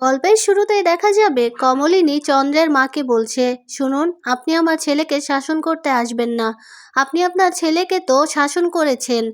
গল্পের শুরুতেই দেখা যাবে কমলিনী চন্দ্রের মাকে বলছে, শুনুন, আপনি আমার ছেলেকে শাসন করতে আসবেন না। আপনি আপনার ছেলেকে তো শাসন করেছেন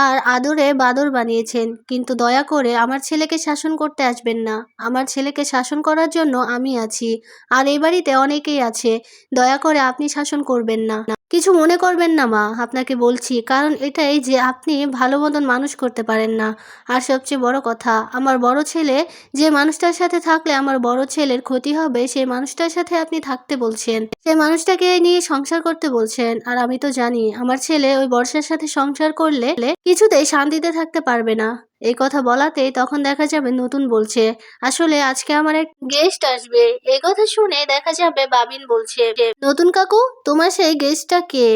আর আদরে বাদর বানিয়েছেন, কিন্তু দয়া করে আমার ছেলেকে শাসন করতে আসবেন না। আমার ছেলেকে শাসন করার জন্য আমি আছি, আর এই বাড়িতে অনেকেই আছে। দয়া করে আপনি শাসন করবেন না। কিছু মনে করবেন না মা, আপনাকে বলছি কারণ এটাই যে আপনি ভালো মতন মানুষ করতে পারেন না। আর সবচেয়ে বড় কথা, আমার বড় ছেলে যে মানুষটার সাথে থাকলে আমার বড় ছেলের ক্ষতি হবে, সেই মানুষটার সাথে আপনি থাকতে বলছেন, সেই মানুষটাকে নিয়ে সংসার করতে বলছেন। আর আমি তো জানি আমার ছেলে ওই বর্ষার সাথে সংসার করলে কিছুতেই শান্তিতে থাকতে পারবে না। এই কথা বলাতেই তখন দেখা যাবে নতুন বলছে, আসলে আজকে আমার এক গেস্ট আসবে। এই কথা শুনে দেখা যাবে বাবিন বলছে, নতুন কাকু, তোমার সেই গেস্টটা কে?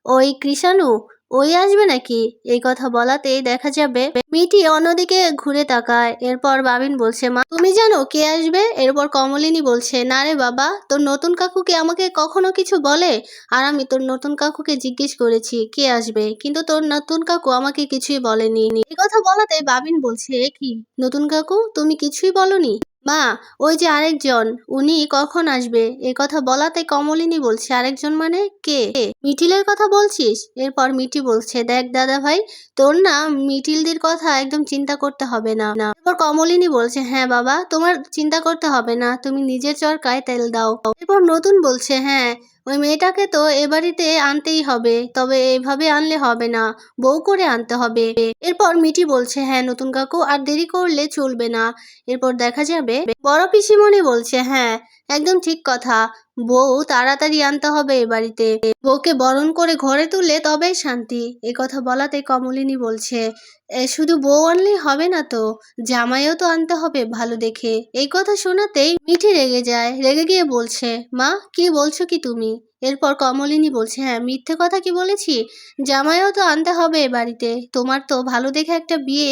ওই কৃষাণু, ওই আসবে নাকি? এই কথা বলাতেই দেখা যাবে মিটি অন্যদিকে ঘুরে তাকায়। এরপর বাবিন বলছে, মা তুমি জানো কে আসবে? এরপর কমলিনী বলছে, না রে বাবা, তোর নতুন কাকুকে আমাকে কখনো কিছু বলে? আর আমি তোর নতুন কাকুকে জিজ্ঞেস করেছি কে আসবে, কিন্তু তোর নতুন কাকু আমাকে কিছুই বলেনি। এই কথা বলাতে বাবিন বলছে, এ কি নতুন কাকু, তুমি কিছুই বলনি? মা, ওই যে আরেকজন, উনি কখন আসবে? এই কথা বলাতে কমলিনী বলছে, আরেকজন মানে কে? মিঠিলের কথা বলছিস? এরপর মিটি বলছে, দেখ দাদা ভাই, তোর না মিঠিলদের কথা একদম চিন্তা করতে হবে না। এরপর কমলিনী বলছে, হ্যাঁ বাবা, তোমার চিন্তা করতে হবে না, তুমি নিজের চরকায় তেল দাও। এরপর নতুন বলছে, হ্যাঁ, ওই মেয়েটাকে তো এ বাড়িতে আনতেই হবে, তবে এভাবে আনলে হবে না, বউ করে আনতে হবে। এরপর মিটি বলছে, হ্যাঁ নতুন কাকু, আর দেরি করলে চলবে না। এরপর দেখা যাবে বড় পিসিমণি বলছে, হ্যাঁ একদম ঠিক কথা, বউ তাড়াতাড়ি আনতে হবে এ বাড়িতে, বউকে বরণ করে ঘরে তুললে তবেই শান্তি। এ কথা বলাতে কমলিনী বলছে, শুধু বউ আনলেই হবে না তো, জামাইও তো আনতে হবে ভালো দেখে। এই কথা শোনাতেই মিঠি রেগে যায়, রেগে গিয়ে বলছে, মা কি বলছো কি তুমি? এরপর কমলিনী বলছে, হ্যাঁ মিথ্যে কথা কি বলেছি? জামাইও তো আনতে হবে এ বাড়িতে, তোমার তো ভালো দেখে একটা বিয়ে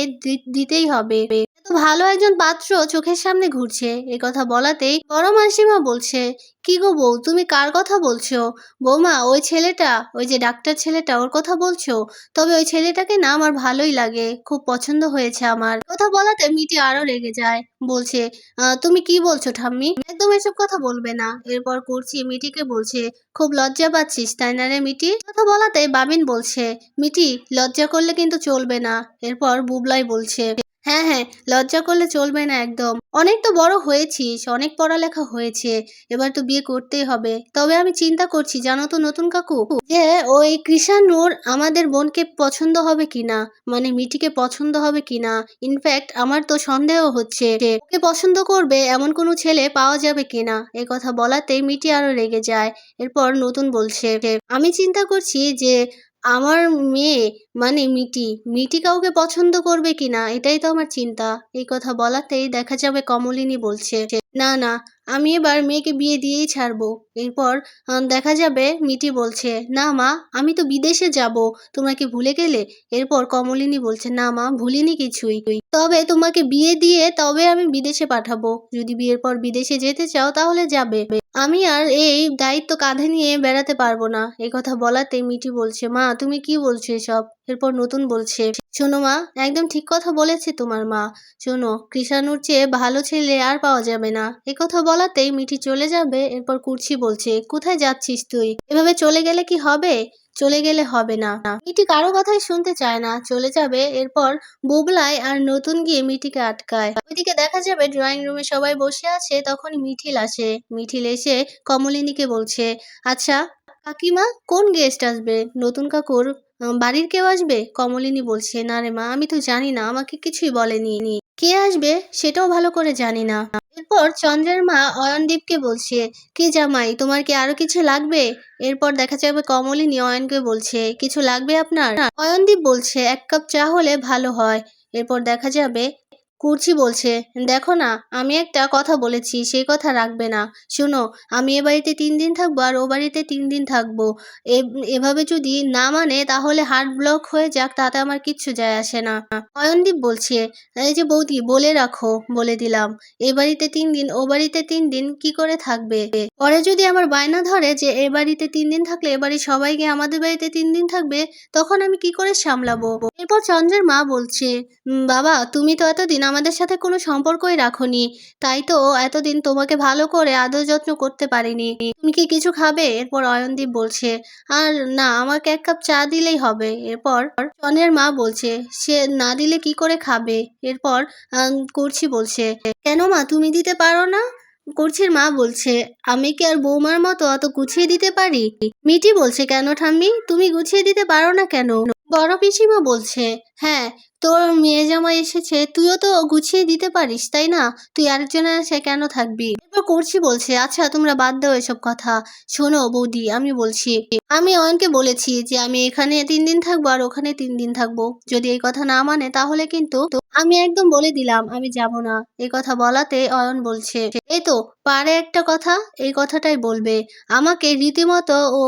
দিতেই হবে। এত ভালো একজন পাত্র চোখের সামনে ঘুরছে। এ কথা বলাতেই বড় মাসিমা বলছে, কি গো বউ, তুমি কার কথা বলছো? বৌমা, ওই ছেলেটা, ওই যে ডাক্তার ছেলেটা, ওর কথা বলছো? তবে ওই ছেলেটাকে না আমার ভালোই লাগে, খুব পছন্দ হয়েছে আমার। কথা বলাতে মিটি আরো রেগে যায়, বলছে, তুমি কি বলছো ঠাম্মি? একদম এসব কথা বলবে না। এরপর করছি মিটিকে বলছে, খুব লজ্জা পাচ্ছিস তাই না রে মিটি? কথা বলাতে বাবিন বলছে, মিটি লজ্জা করলে কিন্তু চলবে না। এরপর বুবলাই বলছে, হ্যাঁ হ্যাঁ, লজ্জা করলে চলবে না একদম, অনেক তো বড় হয়েছিস, অনেক পড়ালেখা হয়েছে, এবার তো বিয়ে করতেই হবে। তবে আমি চিন্তা করছি জানো তো নতুন কাকু, যে ওই কৃষাণুর আমাদের বোনকে পছন্দ হবে কিনা, মানে মিটিকে পছন্দ হবে কিনা। ইনফ্যাক্ট আমার তো সন্দেহ হচ্ছে ওকে পছন্দ করবে এমন কোনো ছেলে পাওয়া যাবে কিনা। এই কথা বলাতেই মিটি আরো রেগে যায়। এরপর নতুন বলছে, আমি চিন্তা করছি যে আমার মেয়ে মানে মিটি, মিটি কাউকে পছন্দ করবে কিনা, এটাই তো আমার চিন্তা। এই কথা বলাতেই দেখা যাবে কমলিনী বলছে, না না, আমি এবার মেয়েকে বিয়ে দিয়েই ছাড়বো। এরপর দেখা যাবে মিটি বলছে, না মা, আমি তো বিদেশে যাব, তোমরা কি ভুলে গেলে? এরপর কমলিনী বলছে, না মা, ভুলিনি কিছুই, তবে তোমাকে বিয়ে দিয়ে তবে আমি বিদেশে পাঠাবো। যদি বিয়ের পর বিদেশে যেতে চাও তাহলে যাবে, আমি আর এই দায়িত্ব কাঁধে নিয়ে বেড়াতে পারবো না। এই কথা বলাতে মিটি বলছে, মা তুমি কি বলছো এসব? এরপর নতুন বলছে, শোনো মা, একদম ঠিক কথা বলেছে তোমার মা, শোনো, কৃষাণুর চেয়ে ভালো ছেলে আর পাওয়া যাবে না। এই কথা বলাতেই মিঠি চলে যাবে। এরপর কুর্চি বলছে, কোথায় যাচ্ছিস তুই? এভাবে চলে গেলে কি হবে? চলে গেলে হবে না। মিটি কারো কথাই শুনতে চায় না, চলে যাবে। এরপর বুবলাই আর নতুন গিয়ে মিটিকে আটকায়। ওইদিকে দেখা যাবে ড্রয়িং রুমে সবাই বসে আছে, তখন মিঠিল আসে। মিঠিল এসে কমলিনীকে বলছে, আচ্ছা কাকিমা, কোন গেস্ট আসবে? নতুন কাকুর বাড়ির কেউ আসবে? কমলিনী বলছে, না রে মা, আমি তো জানি না, আমাকে কিছুই বলেনি, কে আসবে সেটাও ভালো করে জানি না। এরপর চন্দ্রের মা অয়নদীপকে বলছে, কি জামাই, তোমার কি আরো কিছু লাগবে? এরপর দেখা যাবে কমলিনী অয়নকে বলছে, কিছু লাগবে আপনার? অয়নদীপ বলছে, এক কাপ চা হলে ভালো হয়। এরপর দেখা যাবে কুর্চি বলছে, দেখো না, আমি একটা কথা বলেছি, সেই কথা রাখবে না। শোনো, আমি এ বাড়িতে 3 দিন থাকবো আর ও বাড়িতে 3 দিন থাকবো। এভাবে যদি না মানে তাহলে হার্ট ব্লক হয়ে যাক, তাতে আমার কিচ্ছু যায় আসে না। অয়নদীপ বলছে, এই যে বৌদি, বলে রাখো, বলে দিলাম, এ বাড়িতে 3 দিন ও বাড়িতে 3 দিন কি করে থাকবে? পরে যদি আমার বায়না ধরে যে এ বাড়িতে 3 দিন থাকলে এ বাড়ির সবাই গিয়ে আমাদের বাড়িতে 3 দিন থাকবে, তখন আমি কি করে সামলাবো? এরপর চন্দ্রের মা বলছে, বাবা তুমি তো এতদিন আমাদের সাথে কোনো সম্পর্কই রাখোনি, তাই তো এতদিন তোমাকে ভালো করে আদর যত্ন করতে পারিনি। তুমি কি কিছু খাবে? এরপর অয়নদীপ বলছে, আর না, আমাকে 1 কাপ চা দিলেই হবে। এরপর চনের মা বলছে, সে না দিলে কি করে খাবে? এরপর কুর্চি বলছে, কেন মা, তুমি দিতে পারো না? কুর্চির মা বলছে, আমি কি আর বৌমার মতো অত গুছিয়ে দিতে পারি? মিটি বলছে, কেন ঠাম্মি, তুমি গুছিয়ে দিতে পারো না কেন? বড় পিসিমা বলছে, হ্যাঁ, তোর মেয়ে জামাই এসেছে, তুইও তো গুছিয়ে দিতে পারিস, তাই না? তুই আরেকজনের আশায় কেন থাকবি? এরপর করছি বলছে, আচ্ছা তোমরা বাদ দাও এসব কথা। শোনো বৌদি, আমি বলছি, আমি অয়নকে বলেছি যে আমি এখানে 3 দিন থাকবো আর ওখানে 3 দিন থাকবো। যদি এই কথা না মানে তাহলে কিন্তু আমি একদম বলে দিলাম আমি যাব না। এই কথা বলাতে অয়ন বলছে, এই তো পারে একটা কথা, এই কথাটাই বলবে। আমাকে রীতিমতো ও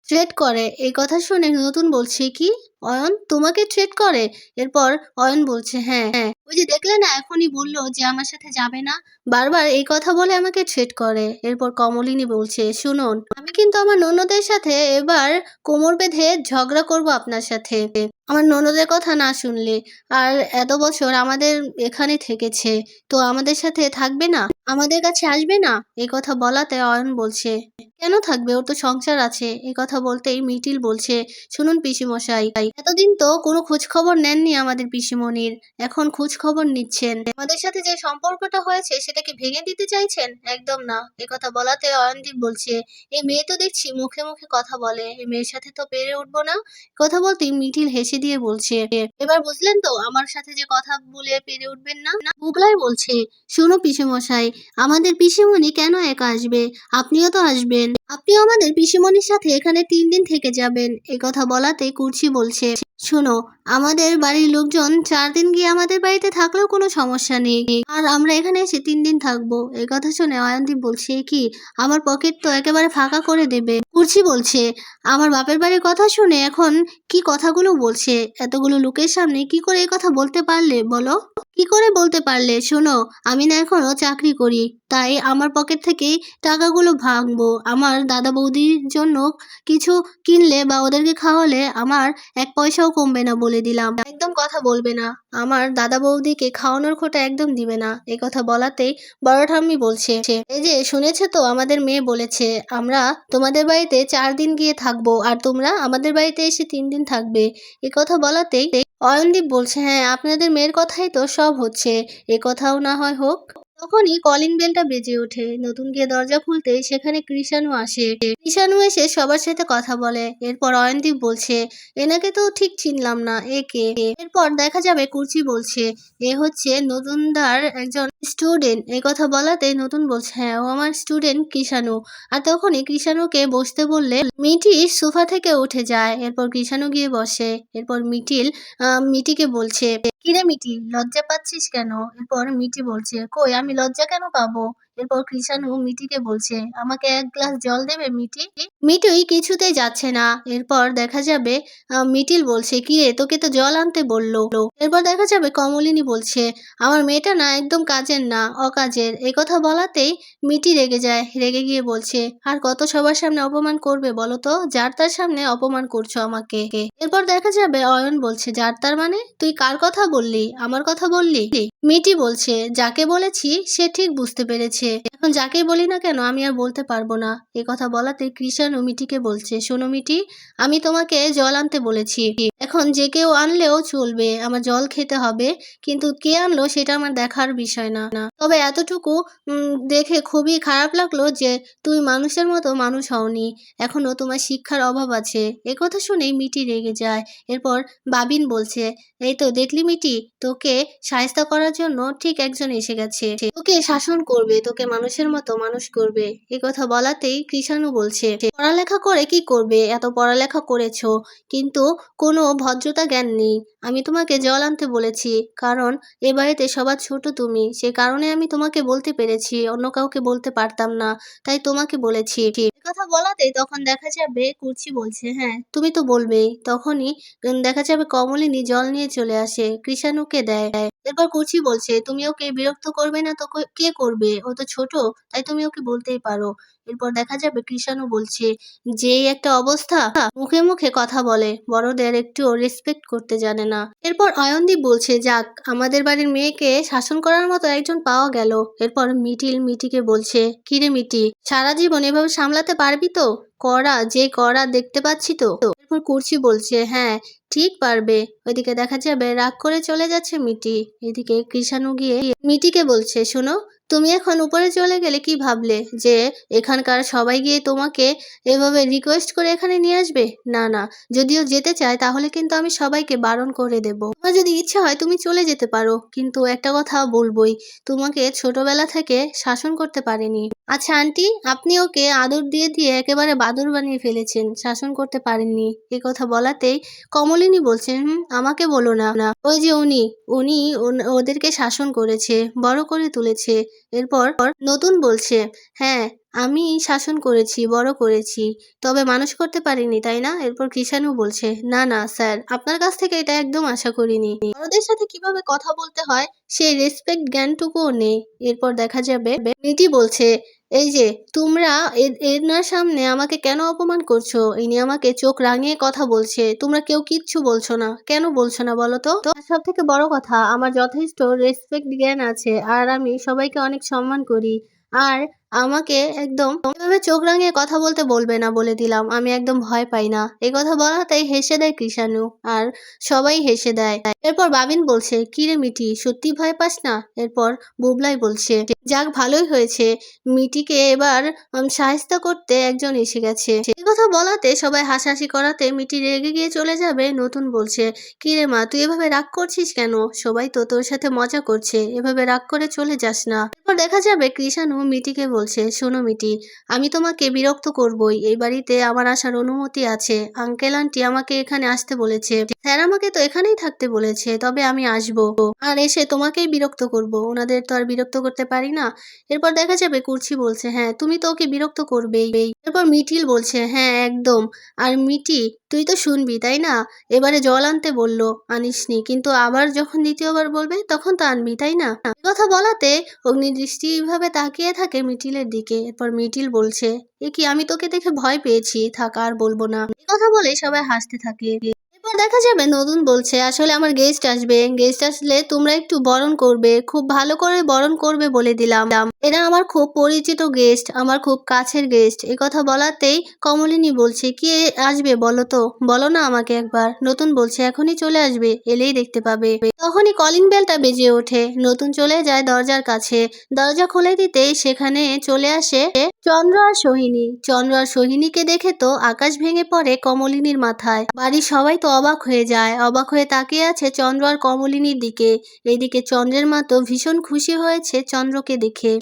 থ্রেট করে। এই কথা শুনে নতুন বলছে, কি অয়ন তোমাকে থ্রেট করে? এরপর অয়ন বলছে, হ্যাঁ হ্যাঁ, ওই যে দেখলে না, এখনই বললো যে আমার সাথে যাবে না, বারবার এই কথা বলে আমাকে থ্রেট করে। এরপর কমলিনী বলছে, শুনুন, আমি কিন্তু আমার ননদের সাথে এবার কোমর বেঁধে ঝগড়া করব আপনার সাথে, আমার ননদের কথা না শুনলে। আর এত বছর আমাদের এখানে থেকেছে, তো আমাদের সাথে থাকবে না, আমাদের কাছে আসবে না? এই কথা বলাতে অয়ন বলছে, কেন থাকবে, ওর তো সংসার আছে। এই কথা বলতেই মিটিল বলছে, শুনুন পিসিমশাই, এতদিন তো কোনো খোঁজ খবর নেননি আমাদের পিসিমণির, এখন খোঁজ খবর নিচ্ছেন। আমাদের সাথে যে সম্পর্কটা হয়েছে সেটা কি ভেঙে দিতে চাইছেন? একদম না। এই কথা বলাতে অয়নদীপ বলছে, এই মেয়ে তো দেখছি মুখে মুখে কথা বলে, এই মেয়ের সাথে তো পেরে উঠবো না। কথা বলতেই মিঠিল হেসে দিয়ে বলছে, এবার বুঝলেন তো আমার সাথে যে কথা বলে পেরে উঠবেন না? বুবলাই বলছে, শোনো পিসেমশাই, আমাদের পিসিমণি কেন একা আসবে? আপনিও তো আসবেন, আপনিও আমাদের পিসিমণির সাথে এখানে 3 দিন থেকে যাবেন। এই কথা বলাতে কুর্চি বলছে, শোনো, আমাদের বাড়ির লোকজন 4 দিন গিয়ে আমাদের বাড়িতে থাকলেও কোনো সমস্যা নেই, আর আমরা এখানে এসে 3 দিন থাকবো। এই কথা শুনে অয়নদীপ বলছে, কি আমার পকেট তো একেবারে ফাঁকা করে দেবে। কুর্চি বলছে, আমার বাপের বাড়ির কথা শুনে এখন কি কথাগুলো বলছে, এতগুলো লোকের সামনে কি করে এই কথা বলতে পারলে বলো? কি করে বলতে পারলে? শোনো, আমি না এখনো চাকরি করি, তাই আমার পকেট থেকেই টাকাগুলো ভাঙবো। আমার দাদা বৌদির জন্য কিছু কিনলে বা ওদেরকে খাওয়ালে আমার 1 পয়সাও কমবে না, বলে দিলাম। একদম কথা বলবে না, আমার দাদা বৌদিকে খাওয়ানোর খোটা একদম দিবে না। এই কথা বলাতেই বড় ঠাম্মি বলছে, এই যে শুনেছে তো, আমাদের মেয়ে বলেছে আমরা তোমাদের বাড়িতে 4 দিন গিয়ে থাকবো আর তোমরা আমাদের বাড়িতে এসে 3 দিন থাকবে। এই কথা বলাতেই অয়নদীপ বলছে, হ্যাঁ, আপনাদের মেয়ের কথাই তো সব হচ্ছে, এ কথাও না হয় হোক। তখনই কলিং বেলটা বেজে ওঠে। নতুন গিয়ে দরজা খুলতেই সেখানে কৃষাণু আসে। কৃষাণু এসে সবার সাথে কথা বলে। এরপর অয়নদীপ বলছে, এনাকে তো ঠিক চিনলাম না, এ কে? এরপর দেখা যাবে কুর্চি বলছে, এ হচ্ছে নতুনদার একজন স্টুডেন্ট। এই কথা বলাতে নতুন বলছে, হ্যাঁ, ও আমার স্টুডেন্ট কৃষাণু। আর তখনই কৃষাণুকে বসতে বললে মিঠি সোফা থেকে উঠে যায়। এরপর কৃষাণু গিয়ে বসে। এরপর মিটিকে বলছে, কিরে মিটি, লজ্জা পাচ্ছিস কেন? এরপর মিটি বলছে, কই, আমি লজ্জা কেন পাবো? এরপর কৃষাণু মিটিকে বলছে, আমাকে 1 গ্লাস জল দেবে মিটি? মিটুই কিছুতেই যাচ্ছে না। এরপর দেখা যাবে মিটিল বলছে, কিরে, তোকে তো জল আনতে বললো। এরপর দেখা যাবে কমলিনী বলছে, আমার মেয়েটা না একদম কাজের না, অকাজের। এই কথা বলাতেই মিটি রেগে যায়। রেগে গিয়ে বলছে, আর কত সবার সামনে অপমান করবে বলো তো? যার তার সামনে অপমান করছো আমাকে। এরপর দেখা যাবে অয়ন বলছে, যার তার মানে? তুই কার কথা বললি? আমার কথা বললি? মিটি বলছে, যাকে বলেছি সে ঠিক বুঝতে পেরেছে, এখন যাকেই বলি না কেন আমি আর বলতে পারবো না। এই কথা বলাতে কৃষাণু মিটিকে বলছে, শোনো মিটি, আমি তোমাকে জল আনতে বলেছি, এখন যে কেউ আনলেও চলবে, আমার জল খেতে হবে, কিন্তু কে আনলো সেটা আমার দেখার বিষয় না। তবে এতটুকু দেখে খুবই খারাপ লাগলো যে তুমি মানুষের মতো মানুষ হওনি, এখনো তোমার শিক্ষার অভাব আছে। একথা শুনেই মিটি রেগে যায়। এরপর বাবিন বলছে, এই তো দেখলি মিটি, তোকে শায়েস্তা করার জন্য ঠিক একজন এসে গেছে, তোকে শাসন করবে, তোকে মানুষের মতো মানুষ করবে। এই কথা বলাতেই কৃষাণু বলছে, পড়ালেখা করে কি করবে? এত পড়ালেখা করেছো কিন্তু কোনো ভদ্রতা জ্ঞান নেই। আমি তোমাকে জল আনতে বলেছি কারণ এ বাড়িতে সবার ছোট তুমি, সে কারণে আমি তোমাকে বলতে পেরেছি, অন্য কাউকে বলতে পারতাম না, তাই তোমাকে বলেছি। কথা বলাতেই তখন দেখা যাবে কুর্চি বলছে, হ্যাঁ তুমি তো বলবেই। তখনই দেখা যাবে কমলিনী জল নিয়ে চলে আসে, কৃষাণুকে দেয়। এরপর কুর্চি বলছে, তুমি ওকে বিরক্ত করবে না তো কে করবে, ও তো ছোট, তাই তুমি ওকে বলতেই পারো। এরপর দেখা যাবে কৃষাণু বলছে, যেই একটা অবস্থা, মুখে মুখে কথা বলে, বড়দের একটু রেসপেক্ট করতে জানে না। এরপর অয়নদীপ বলছে, যাক আমাদের বাড়ির মেয়েকে শাসন করার মতো একজন পাওয়া গেল। এরপর মিটিকে বলছে, কিরে মিটি, সারা জীবন এভাবে সামলাতে পারবি তো? কড়া দেখতে পাচ্ছি তো। এরপর কুর্চি বলছে, হ্যাঁ ঠিক পারবে। ওইদিকে দেখা যাবে রাগ করে চলে যাচ্ছে মিটি। এদিকে কৃষাণু গিয়ে মিটিকে বলছে, শোনো, তুমি এখন উপরে চলে গেলে কি ভাবলে যে এখানকার সবাই গিয়ে তোমাকে এভাবে রিকোয়েস্ট করে এখানে নিয়ে আসবে? না না, যদিও যেতে চায় তাহলে কিন্তু আমি সবাইকে বারণ করে দেব। তোমার যদি ইচ্ছা হয় তুমি চলে যেতে পারো, কিন্তু একটা কথা বলবোই, তোমাকে ছোটবেলা থেকে শাসন করতে পারেনি। আচ্ছা আন্টি, আপনি ওকে আদর দিয়ে দিয়ে একেবারে বাদর বানিয়ে ফেলেছেন, শাসন করতে পারেননি। এ কথা বলাতেই কমলিনী বলছেন, আমাকে বলো না, ওই যে উনি উনি ওদেরকে শাসন করেছে, বড় করে তুলেছে। এরপর নতুন বলছে, হ্যাঁ আমি শাসন করেছি, বড় করেছি, তবে মানুষ করতে পারিনি, তাই না? এরপর কৃষাণু বলছে, না না স্যার, আপনার কাছ থেকে এটা একদম আশা করিনি। বড়দের সাথে কিভাবে কথা বলতে হয় সেই রেসপেক্ট জ্ঞানটুকুও নেই। এরপর দেখা যাবে মিটি বলছে, এই যে তোমরা এনার সামনে আমাকে কেন অপমান করছো? ইনি আমাকে চোখ রাঙিয়ে কথা বলছে, তোমরা কেউ কিচ্ছু বলছো না, কেন বলছো না বলো তো? সব থেকে বড় কথা, আমার যথেষ্ট রেসপেক্ট জ্ঞান আছে, আর আমি সবাইকে অনেক সম্মান করি। আর আমাকে একদম এভাবে চোখ রাঙিয়ে কথা বলতে বলবে না, বলে দিলাম, আমি একদম ভয় পাই না। এই কথা বলাতেই হেসে দেয় কৃষাণু, আর সবাই হেসে দেয়। এরপর বাবিন বলছে, কিরে মিটি, সত্যি ভয় পাস না? এরপর বুবলাই বলছে, যাক ভালোই হয়েছে, মিটিকে এবার শায়েস্তা করতে একজন এসে গেছে। এই কথা বলাতে সবাই হাসাহাসি করাতে মিটি রেগে গিয়ে চলে যাবে। নতুন বলছে, কিরে মা, তুই এভাবে রাগ করছিস কেন? সবাই তো তোর সাথে মজা করছে, এভাবে রাগ করে চলে যাস না। এরপর দেখা যাবে কৃষাণু মিটিকে বলছে, শোনো মিটি, আমি তোমাকে বিরক্ত করবই, এই বাড়িতে আমার আসার অনুমতি আছে। আঙ্কেল আন্টি আমাকে এখানে আসতে বলেছে, স্যার আমাকে তো এখানেই থাকতে বলেছে, তবে আমি আসবো আর এসে তোমাকেই বিরক্ত করব, ওনাদের তো আর বিরক্ত করতে পারি না। এরপর দেখা যাবে কুর্চি বলছে, হ্যাঁ তুমি তো ওকে বিরক্ত করবেই। এরপর মিঠিল বলছে, হ্যাঁ একদম। আর মিটি, তুই তো শুনবি তাই না? এবারে জল আনতে বললো, আনিসনি, কিন্তু আবার যখন দ্বিতীয়বার বলবে তখন তো আনবি তাই না? এই কথা বলাতে অগ্নিদৃষ্টি ভাবে তাকিয়ে থাকে মিঠিলের দিকে। এরপর মিঠিল বলছে, এ কি, আমি তোকে দেখে ভয় পেয়েছি, থাক আর বলবো না। এই কথা বলে সবাই হাসতে থাকে। এরপর দেখা যাবে নতুন বলছে, আসলে আমার গেস্ট আসবে, গেস্ট আসলে তোমরা একটু বরণ করবে, খুব ভালো করে বরণ করবে বলে দিলাম। এরা আমার খুব পরিচিত গেস্ট, আমার খুব কাছের গেস্ট। এই কথা বলাতেই কমলিনী বলছে, কি আসবে বলো তো, বলো না আমাকে একবার। নতুন বলছে, এখনই চলে আসবে, এলেই দেখতে পাবে। তখনই কলিং বেলটা বেজে ওঠে, নতুন চলে যায় দরজার কাছে। দরজা খুলে দিতেই সেখানে চলে আসে চন্দ্র আর সোহিনী। চন্দ্র আর সোহিনীকে দেখে তো আকাশ ভেঙে পড়ে কমলিনীর মাথায়। বাড়ির সবাই তো অবাক হয়ে যায়, অবাক হয়ে তাকিয়ে আছে চন্দ্র আর কমলিনীর দিকে। এইদিকে চন্দ্রের মা তো ভীষণ খুশি হয়েছে চন্দ্রকে দেখে।